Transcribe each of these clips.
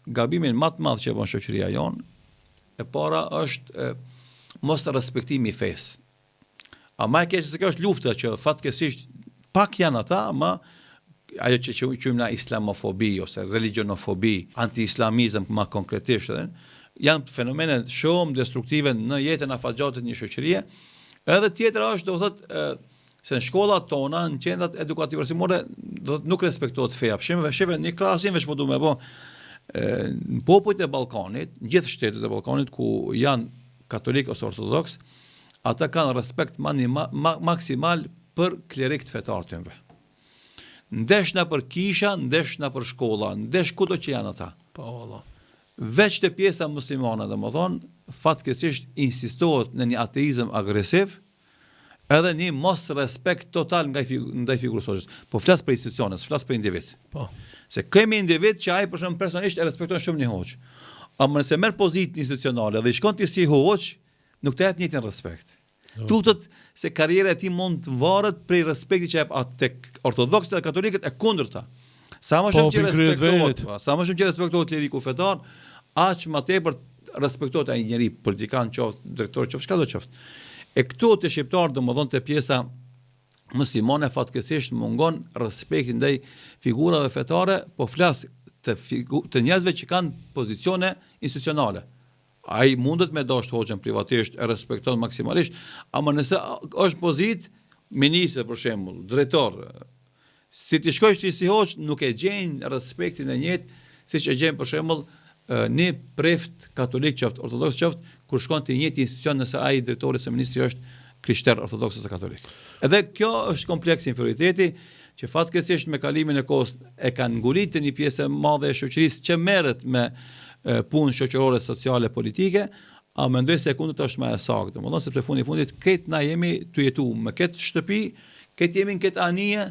gabimin më të madh që bën shoqëria jonë, e para është mos respektimi i fesë. A më e keq se kjo është lufta që fatkeqësisht pak janë ata, ama ajo që quajmë na islamofobi ose religionofobi, anti-islamizëm më konkretisht, janë fenomene shumë destruktive në jetën afatgjate të një shoqërie. Edhe tjetra është, do thotë, se në shkollat tona, në qendrat edukative arsimore, do thotë nuk respektohet feja. Sheve një krahasim veç po duam apo në popujt e Ballkanit, në gjithë shtetet e Ballkanit ku janë katolik ose ortodoks, ata kanë respekt maksimal për klerikët fetar të tyre. Ndeshna për kisha, ndeshna për shkolla, ndesh kudo që janë ata. Po valla. Veç të pjesa muslimane, domethënë, fatkeqësisht insistohet në një ateizëm agresiv, edhe një mos respekt total ndaj figurës shoqës. Po flas për institucione, flas për individ. Po. Se kemi individ që ai për shemb personalisht e respekton shumë një hoç. Ama nëse merr pozitë institucionale dhe i shkon ti si hoç, nuk të jep njëjtin respekt. Tutët se karriera e tij mund të varet prej respektit që jep atë tek ortodoksët dhe katolikët e kundërta. Sa më shumë që respektohet kleriku fetar, aq më tepër respektohet ai njeri politikan, qoftë drejtor, qoftë çka do qoftë. E këtu te shqiptar domodin te pjesa muslimane fatkeqësisht mungon respekti ndaj figurave fetare, po flas të njerëzve që kanë pozicione institucionale. Ai mundet me dashur hoxhën privatisht, e respekton maksimalisht, ama nëse është pozitë ministër për shembull, drejtor, si ti shkojsh ti si hoxh, nuk e gjen respektin e njëjtë siç e gjen për shembull një preft katolik qoftë ortodoks qoftë, kur shkon te një institucion nëse ai drejtori ose ministri është krishter ortodoks ose katolik. Edhe kjo është kompleks inferioriteti që fatkeqësisht me kalimin e kohës e kanë nguritur një pjesë e madhe e shoqërisë që merret me punë shoqërore, sociale, politike, a mendoj se e kundërta është më e saktë. Domethënë sepse fundi fundit këtë na jemi të jetuar me këtë shtëpi, këtë jemi në këtë anije,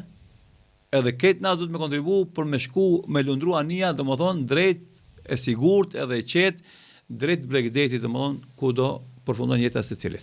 edhe këtë na duhet me kontribu për me shku me lundru anija, domethënë drejt e sigurt edhe e qetë, drejt Bregdetit, domethënë kudo përfundon jeta e secilit.